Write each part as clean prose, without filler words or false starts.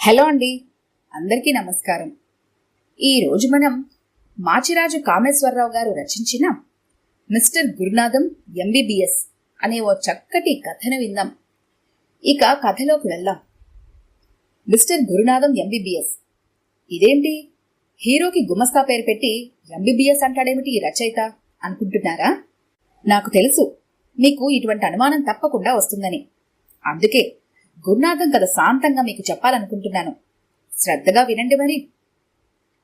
Hello అండి, అందరికీ నమస్కారం. ఈరోజు మనం మాచిరాజు కామేశ్వరరావు గారు రచించిన మిస్టర్ గురునాథం ఎంబీబీఎస్ అనే ఓ చక్కటి కథను విందాం. ఇక కథలోకి వెళ్దాం. మిస్టర్ గురునాథం ఎంబీబీఎస్, ఇదేంటి హీరోకి గుమస్తా పేరు పెట్టి ఎంబీబీఎస్ అంటాడేమిటి ఈ రచయిత అనుకుంటున్నారా? నాకు తెలుసు మీకు ఇటువంటి అనుమానం తప్పకుండా వస్తుందని. అందుకే గురునాథం కథ శాంతంగా మీకు చెప్పాలనుకుంటున్నాను. శ్రద్ధగా వినండి. మరి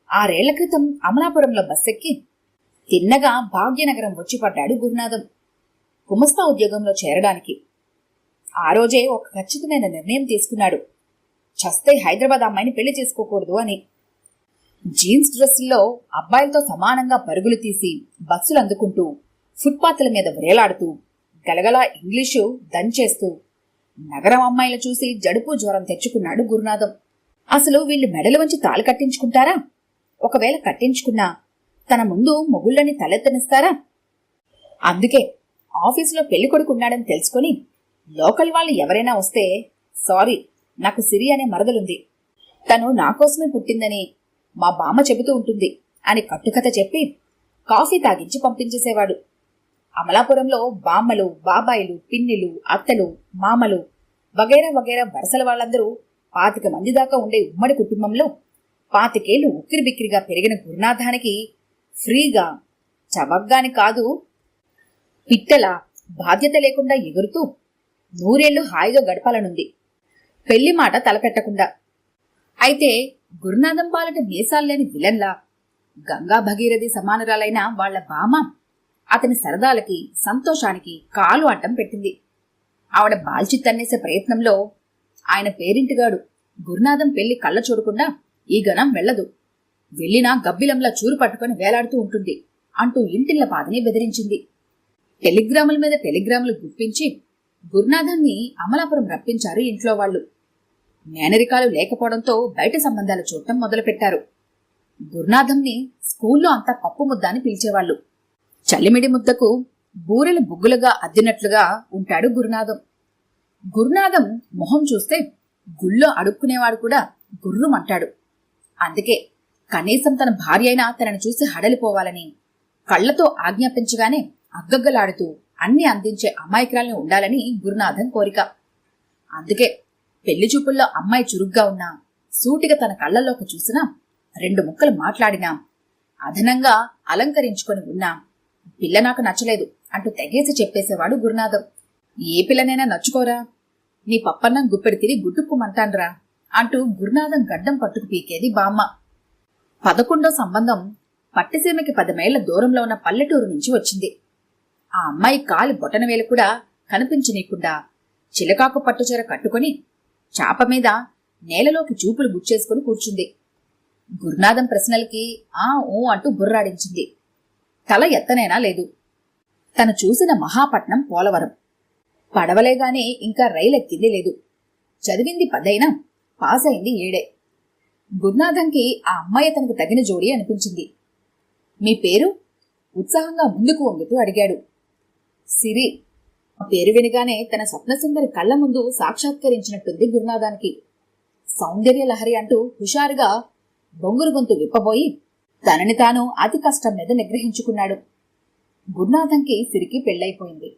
6 ఏళ్ల క్రితం అమలాపురంలో బస్సెక్కి తిన్నగా భాగ్యనగరం వచ్చి పడ్డాడు గురునాథం గుమస్తా ఉద్యోగంలో చేరడానికి. ఆ రోజే ఒక ఖచ్చితమైన నిర్ణయం తీసుకున్నాడు. చస్తే హైదరాబాద్ అమ్మాయిని పెళ్లి చేసుకోకూడదు అని. జీన్స్ డ్రెస్సుల్లో అబ్బాయిలతో సమానంగా పరుగులు తీసి బస్సులు అందుకుంటూ ఫుట్పాత్ల మీద వేలాడుతూ గలగలా ఇంగ్లీషు దంచేస్తూ నగరం అమ్మాయిలు చూసి జడుపు జ్వరం తెచ్చుకున్నాడు గురునాథం. అసలు వీళ్ళు మెడలు వంచి తాళి కట్టించుకుంటారా? ఒకవేళ కట్టించుకున్నా తన ముందు మొగుళ్ళని తలెత్తనిస్తారా? అందుకే ఆఫీసులో పెళ్లి కొడుకున్నాడని తెలుసుకుని లోకల్ వాళ్ళు ఎవరైనా వస్తే, సారీ నాకు సిరి అనే మరదలుంది, తను నా కోసమే పుట్టిందని మా బామ్మ చెబుతూ ఉంటుంది అని కట్టుకథ చెప్పి కాఫీ తాగించి పంపించేసేవాడు. అమలాపురంలో బామ్మలు, బాబాయిలు, పిన్నిలు, అత్తలు, మామలు వగైరా వగైరా వరుసల వాళ్ళందరూ 25 మంది దాకా ఉండే ఉమ్మడి కుటుంబంలో 25 ఏళ్లు ఉక్కిరిబిక్కిరిగా పెరిగిన గురునాథానికి ఫ్రీగా, చవగ్గాని కాదు పిట్టల బాధ్యత లేకుండా ఎగురుతూ 100 ఏళ్లు హాయిగా గడపాలనుంది, పెళ్లి మాట తలపెట్టకుండా. అయితే గురునాథం పాలట మీసాల్లేని విలన్లా గంగా భగీరథి సమానురాలైన వాళ్ల బామ అతని సరదాలకి, సంతోషానికి కాలు అడ్డం పెట్టింది. ఆవిడ బాల్చి తన్నేసే ప్రయత్నంలో ఆయన పేరింటిగాడు గురునాథం పెళ్లి కళ్ళ చూడకుండా ఈ గణం వెళ్లదు, వెళ్లినా గబ్బిలంలా చూరు పట్టుకుని వేలాడుతూ ఉంటుంది అంటూ ఇంటిళ్ల పాదని బెదిరించింది. టెలిగ్రాముల మీద టెలిగ్రాములు గుప్పించి గురునాథాన్ని అమలాపురం రప్పించారు ఇంట్లో వాళ్ళు. మేనరికాలు లేకపోవడంతో బయట సంబంధాలు చూడటం మొదలుపెట్టారు. గురునాథంని స్కూల్లో అంతా పప్పు ముద్ద అని పిలిచేవాళ్లు. చల్లిమిడి ముద్దకు బూరెలు బుగ్గులుగా అద్దినట్లుగా ఉంటాడు గురునాథం. గురునాథం మొహం చూస్తే గుళ్ళో అడుక్కునేవాడు కూడా గుర్రుమంటాడు. అందుకే కనీసం తన భార్య అయినా తనని చూసి హడలిపోవాలని కళ్లతో ఆజ్ఞాపించగానే అగ్గగ్గలాడుతూ అన్ని అందించే అమాయకురాల్ని ఉండాలని గురునాథం కోరిక. అందుకే పెళ్లి చూపుల్లో అమ్మాయి చురుగ్గా ఉన్నా, సూటిగా తన కళ్లలోకి చూసినా, 2 ముక్కలు మాట్లాడినా, అదనంగా అలంకరించుకొని ఉన్నా పిల్ల నాకు నచ్చలేదు అంటూ తెగేసి చెప్పేసేవాడు గురునాథం. ఏ పిల్లనైనా నచ్చుకోరా, నీ పప్పన్నం గుప్పెడి తిరిగి గుట్టుక్కుమంటాన్రా అంటూ గురునాథం గడ్డం పట్టుకు పీకేది బామ్మ. 11వ సంబంధం పట్టిసీమకి 10 మైళ్ల దూరంలో ఉన్న పల్లెటూరు నుంచి వచ్చింది. ఆ అమ్మాయి కాలి బొటనవేలు కూడా కనిపించనీయకుండా చిలకాకు పట్టుచీర కట్టుకుని చాప మీద నేలలోకి చూపులు గుచ్చేసుకుని కూర్చుంది. గురునాథం ప్రశ్నలకి ఆ ఊ అంటూ బుర్రాడించింది. తల ఎత్తనైనా లేదు. తను చూసిన మహాపట్నం పోలవరం. పడవలేగానే ఇంకా రైలెక్కింది లేదు. చదివింది 10 అయినా పాస్ అయింది 7. గురునాథంకి ఆ అమ్మాయి తనకు తగిన జోడి అనిపించింది. మీ పేరు? ఉత్సాహంగా ముందుకు వంగుతూ అడిగాడు. సిరి. ఆ పేరు వినగానే తన స్వప్నసుందరి కళ్ల ముందు సాక్షాత్కరించినట్టుంది గురునాథానికి. సౌందర్య లహరి అంటూ హుషారుగా బొంగురు గొంతు విప్పబోయి తనని తాను అతి కష్టం మీద నిగ్రహించుకున్నాడు. గురునాథంకి సిరికి పెళ్లైపోయింది.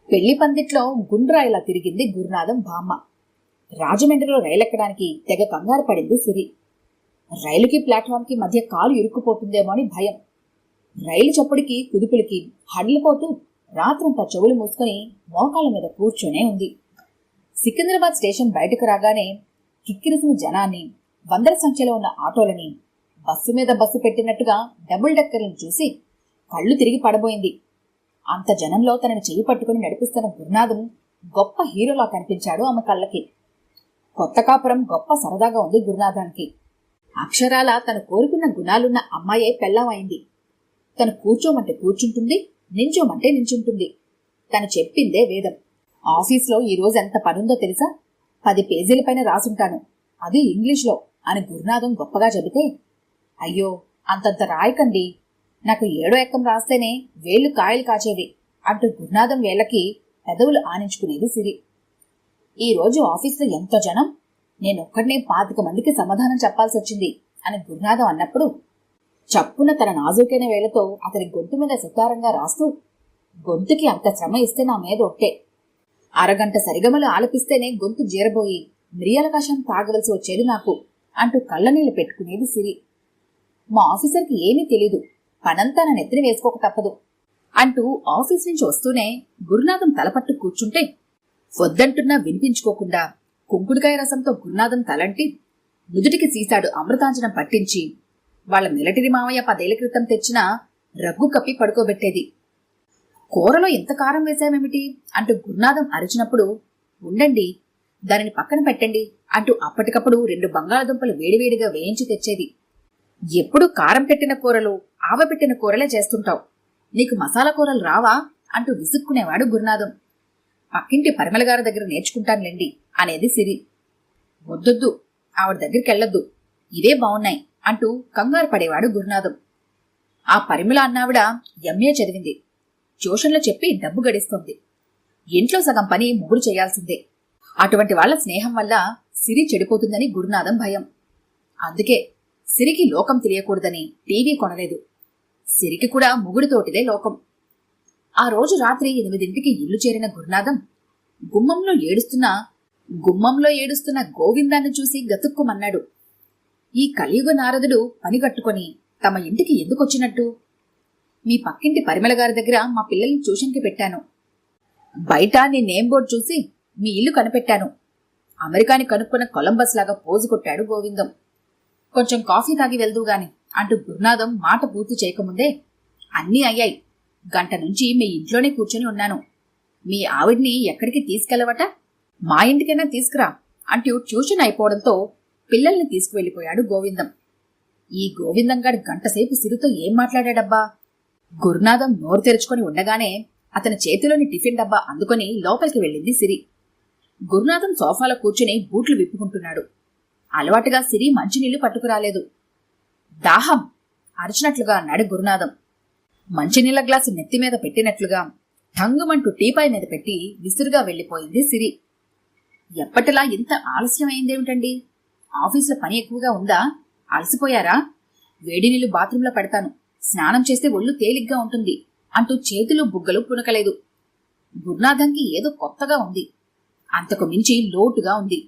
పెళ్లి పందిట్లో గుండ్రాయిలా తిరిగింది గురునాథం బామ్మ. రాజమండ్రిలో రైలెక్కడానికి తెగ కంగారు పడింది సిరి. రైలుకి ప్లాట్ఫామ్కి మధ్య కాలు ఇరుక్కుపోతుందేమో అని భయం. రైలు చప్పుడికి కుదుపులకి హడ్లిపోతూ రాత్రంతా చెవులు మూసుకుని మోకాళ్ళ మీద కూర్చొనే ఉంది. సికింద్రాబాద్ స్టేషన్ బయటకు రాగానే కిక్కిరిసిన జనాన్ని, వందల సంఖ్యలో ఉన్న ఆటోలని, బస్సు మీద బస్సు పెట్టినట్టుగా డబుల్ డెక్కర్లను చూసి కళ్ళు తిరిగి పడబోయింది. అంత జనంలో తనని చెయ్యి పట్టుకుని నడిపిస్తున్న గురునాథం గొప్ప హీరోలా కనిపించాడు ఆమె కళ్ళకి. కొత్త కాపురం గొప్ప సరదాగా ఉంది గురునాథానికి. అక్షరాల తను కోరుకున్న గుణాలున్న అమ్మాయే పెళ్ళామైంది. తను కూర్చోమంటే కూర్చుంటుంది, నించోమంటే నించుంటుంది. తను చెప్పిందే వేదం. ఆఫీస్లో ఈరోజు ఎంత పనుందో తెలుసా? 10 పేజీల పైన రాసుంటాను, అది ఇంగ్లీష్లో అని గురునాథం గొప్పగా చెబితే, అయ్యో అంతంత రాయకండి, నాకు 7వ ఎక్కం రాస్తేనే వేళ్లు కాయలు కాచేవి అంటూ గురునాథం వేళ్లకి పెదవులు ఆనించుకునేది సిరి. ఈరోజు ఆఫీసులో ఎంత జనం, నేనొక్కడినే 25 మందికి సమాధానం చెప్పాల్సి వచ్చింది అని గురునాథం అన్నప్పుడు చప్పున తన నాజూకైన వేళ్లతో అతని గొంతు మీద సుతారంగా రాస్తూ, గొంతుకి అంత శ్రమ ఇస్తే నా మీద ఒట్టే. అరగంట సరిగమలు ఆలపిస్తేనే గొంతు జీరబోయి మిరియాలకాశం తాగవలసి వచ్చేది నాకు అంటూ కళ్ళనీళ్లు పెట్టుకునేది సిరి. మా ఆఫీసర్కి ఏమీ తెలీదు, పనంతా నా నెత్తిన వేసుకోక తప్పదు అంటూ ఆఫీస్ నుంచి వస్తూనే గురునాథం తలపట్టు కూర్చుంటే వద్దంటున్నా వినిపించుకోకుండా కుంకుడుకాయ రసంతో గురునాథం తలంటి నుదుటికి సీసాడు అమృతాంజనం పట్టించి వాళ్ల మిలిటరీ మావయ్య 10 ఏళ్ల క్రితం తెచ్చిన రగ్గు కప్పి పడుకోబెట్టేది. కూరలో ఎంత కారం వేశామేమిటి అంటూ గురునాథం అరిచినప్పుడు, ఉండండి దానిని పక్కన పెట్టండి అంటూ అప్పటికప్పుడు 2 బంగాళదుంపలు వేడివేడిగా వేయించి తెచ్చేది. ఎప్పుడు కారం పెట్టిన కూరలు, ఆవపెట్టిన కూరలే చేస్తుంటావు, నీకు మసాలా కూరలు రావా అంటూ విసుక్కునేవాడు గురునాథం. పక్కింటి పరిమళగారి దగ్గర నేర్చుకుంటానులేండి అనేది సిరి. వద్దొద్దు, ఆవిడ దగ్గరికెళ్లొద్దు, ఇవే బావున్నాయి అంటూ కంగారు పడేవాడు గురునాథం. ఆ పరిమళ అన్నావిడ ఎంఏ చదివింది, ట్యూషన్లో చెప్పి డబ్బు గడిస్తోంది. ఇంట్లో సగం పని మొగుడు చేయాల్సిందే. అటువంటి వాళ్ల స్నేహం వల్ల సిరి చెడిపోతుందని గురునాథం భయం. అందుకే సిరికి లోకం తెలియకూడదని టీవీ కొనలేదు. సిరికి కూడా మొగుడితోటిదే లోకం. ఆ రోజు రాత్రి 8ంటికి ఇల్లు చేరిన గురునాథం గుమ్మంలో ఏడుస్తున్న గోవిందాన్ని చూసి గతుక్కుమన్నాడు. ఈ కలియుగ నారదుడు పని కట్టుకొని తమ ఇంటికి ఎందుకొచ్చినట్టు? మీ పక్కింటి పరిమళగారి దగ్గర మా పిల్లల్ని ట్యూషన్కి పెట్టాను. బయట నీ నేమ్ బోర్డు చూసి మీ ఇల్లు కనిపెట్టాను. అమెరికాని కనుక్కున్న కొలంబస్ లాగా పోజు కొట్టాడు గోవిందం. కొంచెం కాఫీ తాగి వెళ్దువుగాని అంటూ గురునాథం మాట పూర్తి చేయకముందే, అన్నీ అయ్యాయి, గంట నుంచి మీ ఇంట్లోనే కూర్చొని ఉన్నాను. మీ ఆవిడ్ని ఎక్కడికి తీసుకెళ్లవట? మా ఇంటికైనా తీసుకురా అంటూ ట్యూషన్ అయిపోవడంతో పిల్లల్ని తీసుకువెళ్లిపోయాడు గోవిందం. ఈ గోవిందంగాడి గంటసేపు సిరితో ఏం మాట్లాడాడబ్బా? గురునాథం నోరు తెరుచుకొని ఉండగానే అతని చేతిలోని టిఫిన్ డబ్బా అందుకొని లోపలికి వెళ్ళింది సిరి. గురునాథం సోఫాలో కూర్చుని బూట్లు విప్పుకుంటున్నాడు. అలవాటుగా సిరి మంచినీళ్లు పట్టుకురాలేదు. దాహం అరిచినట్లుగా అన్నాడు గురునాథం. మంచినీళ్ల గ్లాసు నెత్తిమీద పెట్టినట్లుగా ఠంగుమంటూ టీపాయ్ మీద పెట్టి విసురుగా వెళ్లిపోయింది సిరి. ఎప్పటిలా ఇంత ఆలస్యమైందేమిటండి? ఆఫీసులో పని ఎక్కువగా ఉందా? అలసిపోయారా? వేడి నీళ్లు బాత్రూంలో పెడతాను, స్నానం చేస్తే ఒళ్ళు తేలిగ్గా ఉంటుంది అంటూ చేతులు బుగ్గలు పునకలేదు. గురునాథంకి ఏదో కొత్తగా ఉంది, అంతకు మించి లోటుగా ఉంది.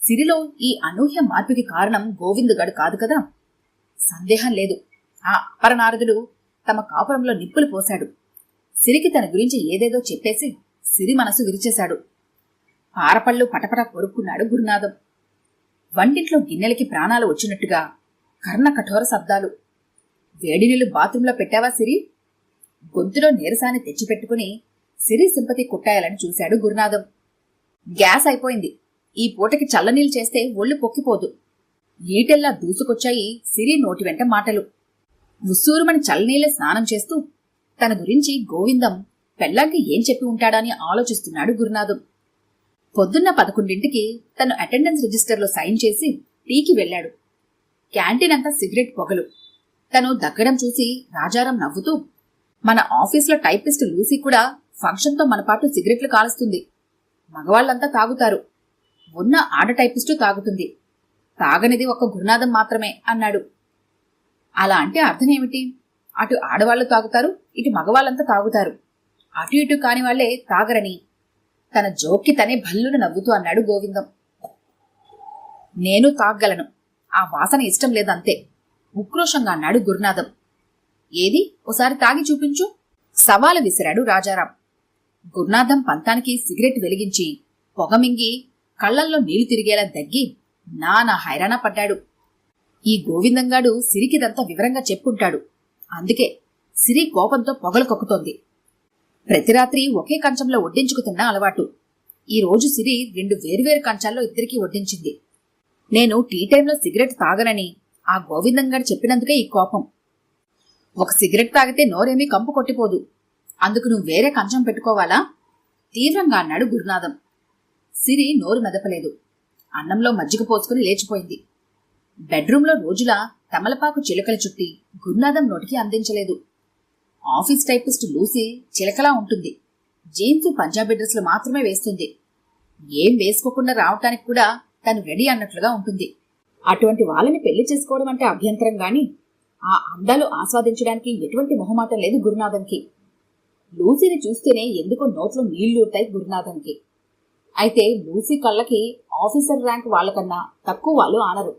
సిరిలో ఈ అనూహ్య మార్పుకి కారణం గోవిందుగాడు కాదు కదా? సందేహం లేదు. ఆ అపరనారదుడు తమ కాపురంలో నిప్పులు పోశాడు. సిరికి తన గురించి ఏదేదో చెప్పేసి సిరి మనసు విరిచేశాడు. పారపళ్ళు పటపట కొరుక్కున్నాడు గురునాథం. వంటింట్లో గిన్నెలకి ప్రాణాలు వచ్చినట్టుగా కర్ణ కఠోర శబ్దాలు. వేడినీళ్లు బాత్రూంలో పెట్టావా సిరి? గొంతులో నీరసాన్ని తెచ్చిపెట్టుకుని సిరి సింపతి కుట్టాయాలని చూశాడు గురునాథం. గ్యాస్ అయిపోయింది, ఈ పూటకి చల్లనీళ్ళు చేస్తే ఒళ్ళు పొక్కిపోదు. ఈటెల్లా దూసుకొచ్చాయి సిరి నోటి వెంట మాటలు. ఉస్సూరుమని చల్లనీళ్ళే స్నానం చేస్తూ తన గురించి గోవిందం పెళ్ళాంకి ఏం చెప్పి ఉంటాడని ఆలోచిస్తున్నాడు గురునాథం. పొద్దున్న 11ంటికి తను అటెండెన్స్ రిజిస్టర్లో సైన్ చేసి టీకి వెళ్లాడు. క్యాంటీన్ అంతా సిగరెట్ పొగలు. తను దగ్గడం చూసి రాజారాం నవ్వుతూ, మన ఆఫీస్లో టైపిస్ట్ లూసీ కూడా ఫంక్షన్తో మనపాటు సిగరెట్లు కాలుస్తుంది. మగవాళ్లంతా తాగుతారు, ఉన్న ఆడ టైపిస్టు తాగుతుంది, తాగనిది ఒక్క గురునాథం మాత్రమే అన్నాడు. అలా అంటే అర్థమేమిటి? అటు ఆడవాళ్లు తాగుతారు, ఇటు మగవాళ్ళంతా తాగుతారు, అటు ఇటు కాని వాళ్లే తాగరని తన జోక్కి తనే భల్లున నవ్వుతూ అన్నాడు గోవిందం. నేను తాగలను, ఆ వాసన ఇష్టం లేదంతే ఉక్రోషంగా అన్నాడు గురునాథం. ఏది, ఓసారి తాగి చూపించు సవాలు విసిరాడు రాజారాం. గురునాథం పంతానికి సిగరెట్ వెలిగించి పొగమింగి కళ్లల్లో నీళ్లు తిరిగేలా దగ్గి నానా హైరాణ పడ్డాడు. ఈ గోవిందంగాడు సిరికిదంతా వివరంగా చెప్పుంటాడు, అందుకే సిరి కోపంతో పొగలు కొక్కుతోంది. ప్రతి రాత్రి ఒకే కంచంలో వడ్డించుకుతున్న అలవాటు. ఈ రోజు సిరి 2 వేర్వేరు కంచాల్లో ఇద్దరికీ వడ్డించింది. నేను టీ టైంలో సిగరెట్ తాగనని ఆ గోవిందంగాడు చెప్పినందుకే ఈ కోపం. ఒక సిగరెట్ తాగితే నోరేమీ కంపు కొట్టిపోదు, అందుకు నువ్వు వేరే కంచం పెట్టుకోవాలా? తీవ్రంగా అన్నాడు గురునాథం. సిరి నోరు మెదపలేదు. అన్నంలో మజ్జిగ పోసుకుని లేచిపోయింది. బెడ్రూంలో రోజులా తమలపాకు చిలకల చుట్టి గురునాథం నోటికి అందించలేదు. ఆఫీస్ టైపిస్ట్ లూసీ చిలకలా ఉంటుంది, జీన్స్ పంజాబీ డ్రెస్లు మాత్రమే వేస్తుంది. ఏం వేసుకోకుండా రావటానికి కూడా తను రెడీ అన్నట్లుగా ఉంటుంది. అటువంటి వాళ్ళని పెళ్లి చేసుకోవడం అంటే అభ్యంతరం గాని ఆ అందాలు ఆస్వాదించడానికి ఎటువంటి మొహమాటం లేదు గురునాథంకి. లూసీని చూస్తేనే ఎందుకో నోట్లో నీళ్లూరుతాయి గురునాథంకి. అయితే లూసీ కళ్ళకి ఆఫీసర్ ర్యాంక్ వాళ్ళకన్నా తక్కువ వాళ్ళు ఆనరు.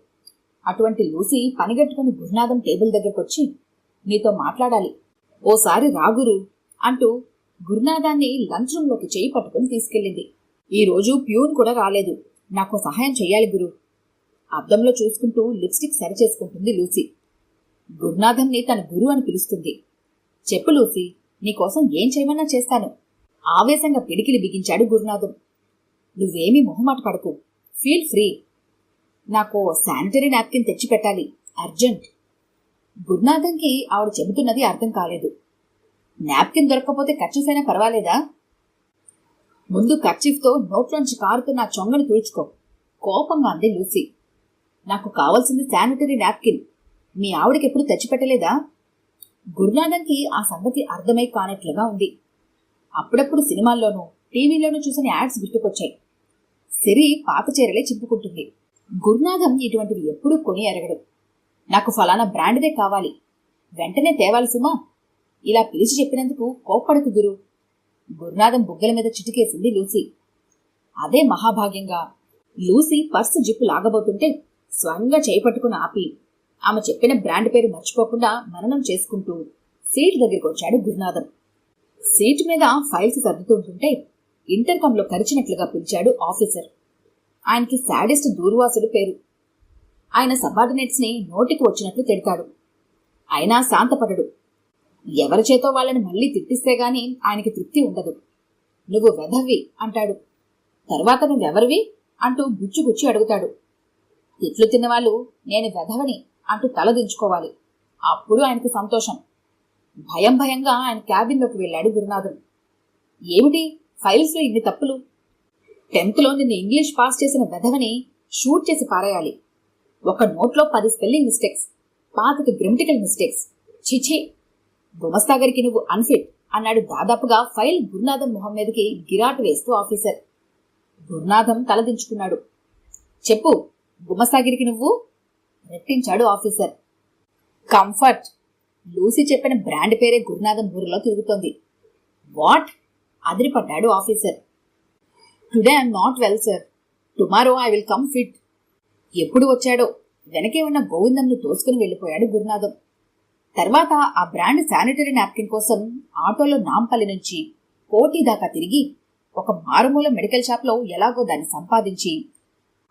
అటువంటి లూసీ పనిగట్టుకుని గురునాథం టేబుల్ దగ్గరకొచ్చి, నీతో మాట్లాడాలి, ఓసారి రాగురు అంటూ గురునాథాన్ని లంచ్ రూంలోకి చేయి పట్టుకుని తీసుకెళ్ళింది. ఈ రోజు ప్యూన్ కూడా రాలేదు, నాకు సహాయం చెయ్యాలి గురు. అద్దంలో చూసుకుంటూ లిప్స్టిక్ సరిచేసుకుంటుంది లూసీ. గురునాథన్ని తన గురు అని పిలుస్తుంది. చెప్పు లూసీ, నీకోసం ఏం చేయమన్నా చేస్తాను, ఆవేశంగా పిడికిలి బిగించాడు గురునాథం. నువ్వేమీ మొహమాట పడకు, ఫీల్ ఫ్రీ. నాకు శానిటరీ నాప్కిన్ తెచ్చిపెట్టాలి, అర్జెంట్. గురునాథంకి ఆవిడ చెబుతున్నది అర్థం కాలేదు. నాప్కిన్ దొరక్కపోతే కర్చీఫ్ అయినా పర్వాలేదా? ముందు కర్చీఫ్తో నోట్లోంచి కారుతున్న చొంగను తుడుచుకో, కోపంగా అంది లూసీ. నాకు కావాల్సింది శానిటరీ నాప్కిన్, మీ ఆవిడకెప్పుడు తెచ్చిపెట్టలేదా? గురునాథంకి ఆ సంగతి అర్థమై కానట్లుగా ఉంది. అప్పుడప్పుడు సినిమాల్లోనూ టీవీలోనూ చూసిన యాడ్స్ గుర్తుకొచ్చాయి. సిరి పాత చీరలే చింపుకుంటుంది. గురునాథం ఇటువంటివి ఎప్పుడూ కొని ఎరగడు. నాకు ఫలానా బ్రాండ్దే కావాలి, వెంటనే తేవాలి సుమా. ఇలా పిలిచి చెప్పినందుకు కోప్పడకు గురు. గురునాథం బుగ్గల మీద చిటికేసింది లూసీ. అదే మహాభాగ్యంగా లూసీ పర్సు జిప్పు లాగబోతుంటే స్వయంగా చేపట్టుకుని ఆపి ఆమె చెప్పిన బ్రాండ్ పేరు మర్చిపోకుండా మననం చేసుకుంటూ సీట్ దగ్గరికి వచ్చాడు గురునాథం. సీటు మీద ఫైల్స్ సర్దుతుంటుంటే ఇంటర్కాంలో కరిచినట్లుగా పిలిచాడు ఆఫీసర్. ఆయనకి శాడిస్ట్ దూర్వాసుడు పేరు. ఆయన సబార్డినేట్స్ ని నోటికి వచ్చినట్లు తిడతాడు. అయినా శాంతపడడు. ఎవరి చేతో వాళ్ళని మళ్లీ తిట్టిస్తే గాని ఆయనకి తృప్తి ఉండదు. నువ్వు వెధవి అంటాడు. తర్వాత నువ్వెవరివి అంటూ గుచ్చి అడుగుతాడు. తిట్లు తిన్నవాళ్ళు నేను వెధవని అంటూ తలదించుకోవాలి. అప్పుడు ఆయనకి సంతోషం. భయంగా ఆయన క్యాబిన్లోకి వెళ్ళాడు గురునాథం. ఏమిటి ఫైల్స్లో ఇన్ని తప్పులు? 10th నిన్ను ఇంగ్లీష్ పాస్ చేసిన వెధవని షూట్ చేసి పారేయాలి. ఒక నోట్లో 10 స్పెల్లింగ్ మిస్టేక్స్, 25 గ్రామటికల్ మిస్టేక్స్. చిచి, గుమస్తాగరికి నువ్వు అన్ఫిట్ అన్నాడు దాదాపుగా ఫైల్ గురునాథం మొహం మీదకి గిరాటు వేస్తూ ఆఫీసర్. గురునాథం తలదించుకున్నాడు. చెప్పు, గుమస్తాగిరికి నువ్వు? రెట్టించాడు ఆఫీసర్. కంఫర్ట్. లూసీ చెప్పిన బ్రాండ్ పేరే గురునాథం బుర్రలో తిరుగుతోంది. వాట్? అదిరిపడ్డాడు officer. Today I'm not well sir, tomorrow I will come fit. ఎప్పుడు వచ్చాడో వెనకే ఉన్న గోవిందంను తోసుకుని వెళ్లిపోయాడు గురునాథం. తర్వాత ఆ బ్రాండ్ శానిటరీ నాప్కిన్ కోసం ఆటోలో నాంపల్లి నుంచి కోటి దాకా తిరిగి ఒక మారుమూల మెడికల్ షాప్లో ఎలాగో దాన్ని సంపాదించి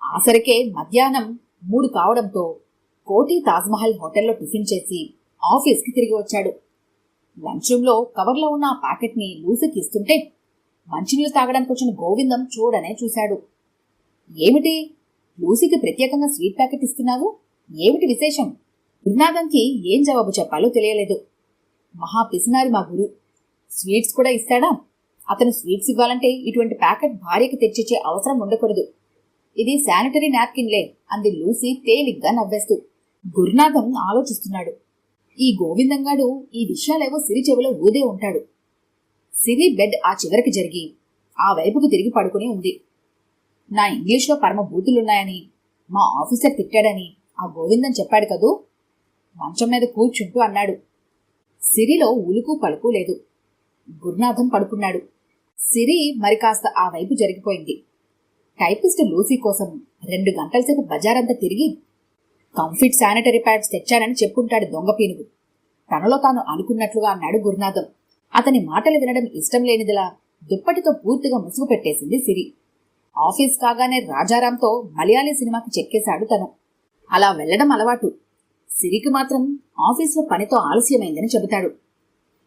ఆసరికే మధ్యాహ్నం 3 కావడంతో కోటి తాజ్మహల్ హోటల్లో టిఫిన్ చేసి ఆఫీస్కి తిరిగి వచ్చాడు. లంచ్ రూంలో కవర్లో ఉన్న ఆ ప్యాకెట్ని లూసీకి ఇస్తుంటే మంచినీళ్ళు తాగడానికి వచ్చిన గోవిందం చూడనే చూశాడు. ఏమిటి, లూసీకి ప్రత్యేకంగా స్వీట్ ప్యాకెట్ ఇస్తున్నావు? ఏమిటి విశేషం? గురునాథంకి ఏం జవాబు చెప్పాలో తెలియలేదు. మహా పిసినారి మా గురు, స్వీట్స్ కూడా ఇస్తాడా? అతను స్వీట్స్ ఇవ్వాలంటే ఇటువంటి ప్యాకెట్ భార్యకి తెచ్చిచ్చే అవసరం ఉండకూడదు. ఇది శానిటరీ నాప్కిన్లే అంది లూసీ తేలిగ్గా నవ్వేస్తూ. గురునాథం ఆలోచిస్తున్నాడు. ఈ గోవిందంగాడు ఈ విషయాలేవో సిరి చెవిలో ఊదే ఉంటాడు. సిరి బెడ్ ఆ చివరికి జరిగి ఆ వైపుకు తిరిగి పడుకుని ఉంది. నా ఇంగ్లీష్లో పరమ బూతులున్నాయని మా ఆఫీసర్ తిట్టాడని ఆ గోవిందం చెప్పాడు కదూ, మంచం మీద కూర్చుంటూ అన్నాడు. సిరిలో ఉలుకు పలుకు లేదు. గురునాథం పడుకున్నాడు. సిరి మరి కాస్త ఆ వైపు జరిగిపోయింది. టైపిస్ట్ లూసీ కోసం 2 గంటల సేపు బజారంతా తిరిగి కంఫిట్ శానిటరీ ప్యాడ్స్ తెచ్చానని చెప్పుంటాడు దొంగ పీనుగు. తనలో తాను అనుకున్నట్లుగా అన్నాడు గురునాథం. అతని మాటలు వినడం ఇష్టం లేనిదిలా దుప్పటితో పూర్తిగా ముసుగు పెట్టేసింది సిరి. ఆఫీస్ కాగానే రాజారాంతో మలయాళీ సినిమాకి చెక్కేశాడు తను. అలా వెళ్లడం అలవాటు. సిరికి మాత్రం ఆఫీస్లో పనితో ఆలస్యమైందని చెబుతాడు.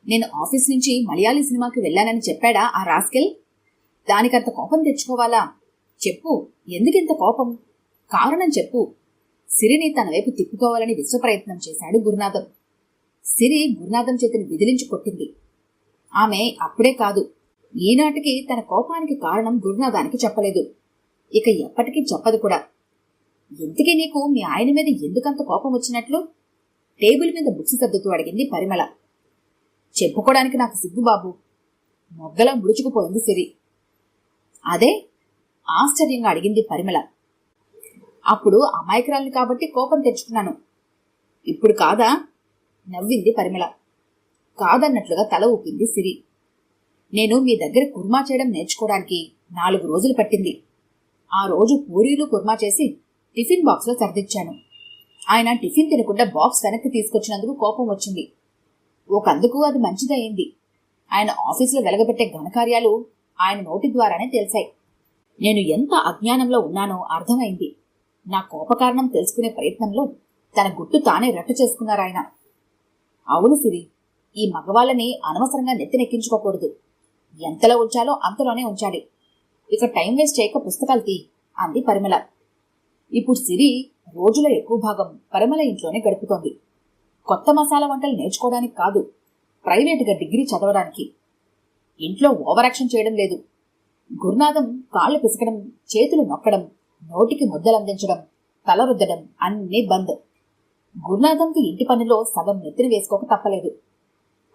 నేను ఆఫీస్ నుంచి మలయాళీ సినిమాకి వెళ్లానని చెప్పాడా ఆ రాస్కెల్? దానికంత కోపం తెచ్చుకోవాలా? చెప్పు, ఎందుకింత కోపం? కారణం చెప్పు. సిరిని తన వైపు తిప్పుకోవాలని విశ్వప్రయత్నం చేశాడు గురునాథం. సిరి గురునాథం చేతిని విదిలించి కొట్టింది. ఆమె అప్పుడే కాదు, ఈనాటికి తన కోపానికి కారణం గురునాథానికి చెప్పలేదు. ఇక ఎప్పటికీ చెప్పదు కూడా. ఇంతకీ నీకు మీ ఆయన మీద ఎందుకంత కోపం వచ్చినట్లు? టేబుల్ మీద బుక్స్ సర్దుతూ అడిగింది పరిమళ. చెప్పుకోవడానికి నాకు సిగ్గుబాబు. మొగ్గలా ముడుచుకుపోయింది సిరి. అదే? ఆశ్చర్యంగా అడిగింది పరిమళ. అప్పుడు అమాయకురాలిని కాబట్టి కోపం తెచ్చుకున్నాను. ఇప్పుడు కాదా? నవ్వింది పరిమళ. కాదన్నట్లుగా తల ఊపింది సిరి. నేను మీ దగ్గర కుర్మా చేయడం నేర్చుకోవడానికి 4 రోజులు పట్టింది. ఆ రోజు పూరీలు కుర్మా చేసి టిఫిన్ బాక్స్లో సర్దిచ్చాను. ఆయన టిఫిన్ తినకుండా బాక్స్ వెనక్కి తీసుకొచ్చినందుకు కోపం వచ్చింది. ఒకందుకు అది మంచిదయింది. ఆయన ఆఫీసులో వెలగబెట్టే ఘనకార్యాలు ఆయన నోటి ద్వారానే తెలిసాయి. నేను ఎంత అజ్ఞానంలో ఉన్నానో అర్థమైంది. నా కోపకారణం తెలుసుకునే ప్రయత్నంలో తన గుట్టు తానే రట్టు చేసుకున్నారాయన. అవును సిరి, ఈ మగవాళ్ళని అనవసరంగా నెత్తినెక్కించుకోకూడదు. ఎంతలో ఉంచాలో అంతలోనే ఉంచాలి. ఇక టైం వేస్ట్ చేయక పుస్తకాలు తీ అంది పరిమళ. ఇప్పుడు సిరి రోజుల ఎక్కువ భాగం పరిమళ ఇంట్లోనే గడుపుతోంది. కొత్త మసాలా వంటలు నేర్చుకోవడానికి కాదు, ప్రైవేటుగా డిగ్రీ చదవడానికి. ఇంట్లో ఓవర్ యాక్షన్ చేయడం లేదు. గురునాథం కాళ్ళు పిసకడం, చేతులు నొక్కడం, నోటికి ముద్దలందించడం, తల రుద్దడం అన్నీ బంద్. గురునాథంకి ఇంటి పనిలో సగం నెత్తిన వేసుకోక తప్పలేదు.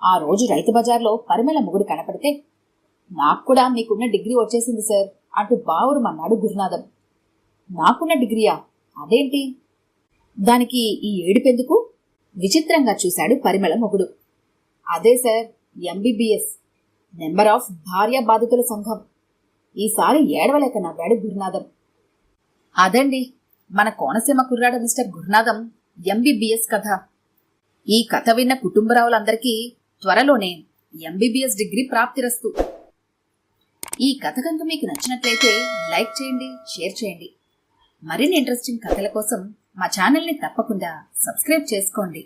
ఆ రోజు రైతు బజార్లో పరిమళ మొగుడు కనపడితే, నాకు కూడా మీకున్న డిగ్రీ వచ్చేసింది సార్ అంటూ బావురుమన్నాడు గురునాథం. నాకున్న డిగ్రీయా? అదేంటి? దానికి ఈ ఏడుపెందుకు? విచిత్రంగా చూశాడు పరిమళ మొగుడు. అదే సార్, ఎంబీబీఎస్, నెంబర్ ఆఫ్ భార్యా బాధితుల సంఘం. ఈసారి ఏడవలేక నవ్వాడు గురునాథం. అదండి మన కోనసీమ కుర్రాడు మిస్టర్ గురునాథం ఎంబీబీఎస్ కథ. ఈ కథ విన్న కుటుంబరావులందరికీ త్వరలోనే ఎంబీబీఎస్ డిగ్రీ ప్రాప్తిరస్తు. ఈ కథ కనుక మీకు నచ్చినట్లయితే లైక్ చేయండి, షేర్ చేయండి. మరిన్ని ఇంట్రెస్టింగ్ కథల కోసం మా ఛానల్ని తప్పకుండా సబ్స్క్రైబ్ చేసుకోండి.